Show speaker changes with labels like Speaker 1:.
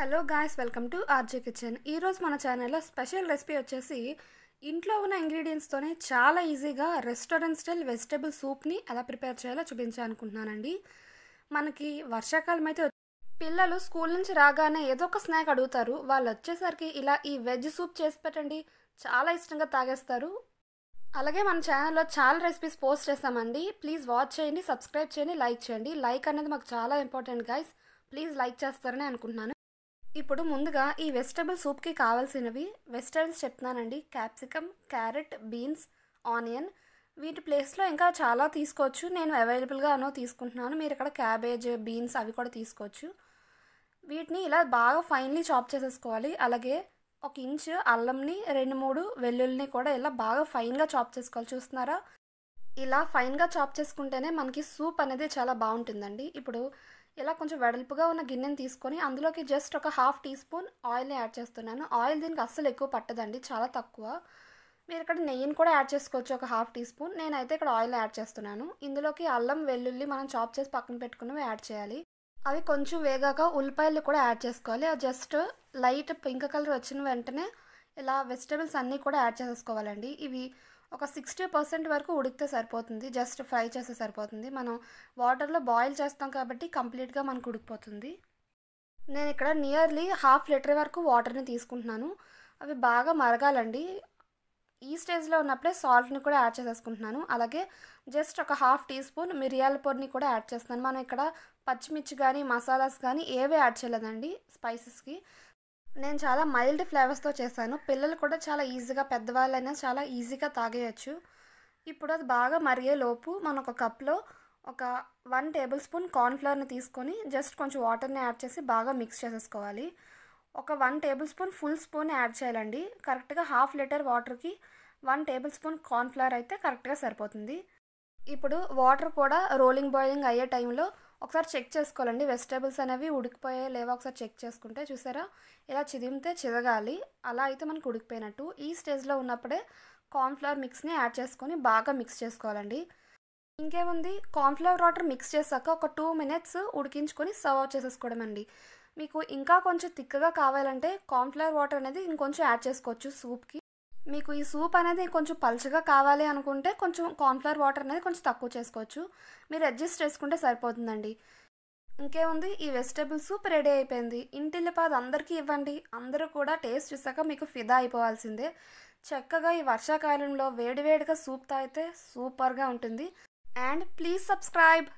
Speaker 1: Hello guys, welcome to RJ kitchen. ఈరోజు మన ఛానల్లో స్పెషల్ రెసిపీ వచ్చేసి ఇంట్లో ఉన్న ఇంగ్రీడియంట్స్తోనే చాలా ఈజీగా రెస్టారెంట్ స్టైల్ వెజిటేబుల్ సూప్ని ఎలా ప్రిపేర్ చేయాలో చూపించాలనుకుంటున్నానండి. మనకి వర్షాకాలం అయితే పిల్లలు స్కూల్ నుంచి రాగానే ఏదో ఒక స్నాక్ అడుగుతారు. వాళ్ళు వచ్చేసరికి ఇలా ఈ వెజ్ సూప్ చేసి పెట్టండి, చాలా ఇష్టంగా తాగేస్తారు. అలాగే మన ఛానల్లో చాలా రెసిపీస్ పోస్ట్ చేస్తామండి. ప్లీజ్ వాచ్ చేయండి, సబ్స్క్రైబ్ చేయండి, లైక్ చేయండి. లైక్ అనేది మాకు చాలా ఇంపార్టెంట్ గాయ్స్. ప్లీజ్ లైక్ చేస్తారని అనుకుంటున్నాను. ఇప్పుడు ముందుగా ఈ వెజిటబుల్ సూప్కి కావాల్సినవి వెజిటబుల్స్ చెప్తున్నానండి. Capsicum, carrot, beans, onion. వీటి ప్లేస్లో ఇంకా చాలా తీసుకోవచ్చు. నేను అవైలబుల్గా తీసుకుంటున్నాను. మీరు ఇక్కడ క్యాబేజ్, బీన్స్ అవి కూడా తీసుకోవచ్చు. వీటిని ఇలా బాగా ఫైన్లీ చాప్ చేసేసుకోవాలి. అలాగే 1 ఇంచు అల్లంని, 2-3 వెల్లుల్లిని కూడా ఇలా బాగా ఫైన్గా చాప్ చేసుకోవాలి. చూస్తున్నారా? ఇలా ఫైన్గా చాప్ చేసుకుంటేనే మనకి సూప్ అనేది చాలా బాగుంటుందండి. ఇప్పుడు ఇలా కొంచెం వెడల్పుగా ఉన్న గిన్నెని తీసుకొని అందులోకి జస్ట్ ఒక 1/2 టీ స్పూన్ ఆయిల్ని యాడ్ చేస్తున్నాను. ఆయిల్ దీనికి అస్సలు ఎక్కువ పట్టదండి, చాలా తక్కువ. మీరు ఇక్కడ నెయ్యిని కూడా యాడ్ చేసుకోవచ్చు, ఒక 1/2 టీ స్పూన్. నేనైతే ఇక్కడ ఆయిల్ యాడ్ చేస్తున్నాను. ఇందులోకి అల్లం, వెల్లుల్లి మనం చాప్ చేసి పక్కన పెట్టుకున్నవి యాడ్ చేయాలి. అవి కొంచెం వేగాక ఉల్లిపాయలు కూడా యాడ్ చేసుకోవాలి. అది జస్ట్ లైట్ పింక్ కలర్ వచ్చిన వెంటనే ఇలా వెజిటబుల్స్ అన్నీ కూడా యాడ్ చేసేసుకోవాలండి. ఇవి ఒక 60% వరకు ఉడికితే సరిపోతుంది. జస్ట్ ఫ్రై చేస్తే సరిపోతుంది. మనం వాటర్లో బాయిల్ చేస్తాం కాబట్టి కంప్లీట్గా మనకు ఉడికిపోతుంది. నేను ఇక్కడ నియర్లీ 1/2 లీటర్ వరకు వాటర్ని తీసుకుంటున్నాను. అవి బాగా మరగాలండి. ఈ స్టేజ్లో ఉన్నప్పుడే సాల్ట్ని కూడా యాడ్ చేసేసుకుంటున్నాను. అలాగే జస్ట్ ఒక 1/2 టీ స్పూన్ మిరియాల పొడిని కూడా యాడ్ చేస్తున్నాను. మనం ఇక్కడ పచ్చిమిర్చి కానీ మసాలాస్ కానీ ఏవి యాడ్ చేయలేదండి స్పైసెస్కి. నేను చాలా మైల్డ్ ఫ్లేవర్స్తో చేశాను. పిల్లలు కూడా చాలా ఈజీగా, పెద్దవాళ్ళైనా చాలా ఈజీగా తాగేయచ్చు. ఇప్పుడు అది బాగా మరిగేలోపు మనం ఒక కప్లో ఒక 1 టేబుల్ స్పూన్ కార్న్ఫ్లవర్ని తీసుకొని జస్ట్ కొంచెం వాటర్ని యాడ్ చేసి బాగా మిక్స్ చేసేసుకోవాలి. ఒక 1 table spoon full spoon add చేయాలండి. కరెక్ట్గా 1/2 లీటర్ వాటర్కి 1 టేబుల్ స్పూన్ కార్న్ఫ్లవర్ అయితే కరెక్ట్గా సరిపోతుంది. ఇప్పుడు వాటర్ కూడా రోలింగ్ బాయిలింగ్ అయ్యే టైంలో ఒకసారి చెక్ చేసుకోవాలండి. వెజిటేబుల్స్ అనేవి ఉడికిపోయే లేవో ఒకసారి చెక్ చేసుకుంటే, చూసారా ఇలా చిదిమితే చిదగాలి. అలా అయితే మనకు ఉడికిపోయినట్టు. ఈ స్టేజ్లో ఉన్నప్పుడే కార్న్ఫ్లవర్ మిక్స్ని యాడ్ చేసుకొని బాగా మిక్స్ చేసుకోవాలండి. ఇంకేముంది, కార్న్ఫ్లవర్ వాటర్ మిక్స్ చేశాక ఒక 2 మినిట్స్ ఉడికించుకొని సర్వ్ చేసేసుకోవడం అండి. మీకు ఇంకా కొంచెం థిక్గా కావాలంటే కార్న్ఫ్లవర్ వాటర్ అనేది ఇంకొంచెం యాడ్ చేసుకోవచ్చు సూప్కి. మీకు ఈ సూప్ అనేది కొంచెం పలుచగా కావాలి అనుకుంటే కొంచెం కార్న్ఫ్లవర్ వాటర్ అనేది కొంచెం తక్కువ చేసుకోవచ్చు. మీరు అడ్జస్ట్ చేసుకుంటే సరిపోతుందండి. ఇంకేముంది, ఈ వెజిటేబుల్ సూప్ రెడీ అయిపోయింది. ఇంటిల్లిపాది అందరికీ ఇవ్వండి. అందరూ కూడా టేస్ట్ చూసాక మీకు ఫిదా అయిపోవాల్సిందే. చక్కగా ఈ వర్షాకాలంలో వేడివేడిగా సూప్ తాగితే సూపర్గా ఉంటుంది. And please subscribe.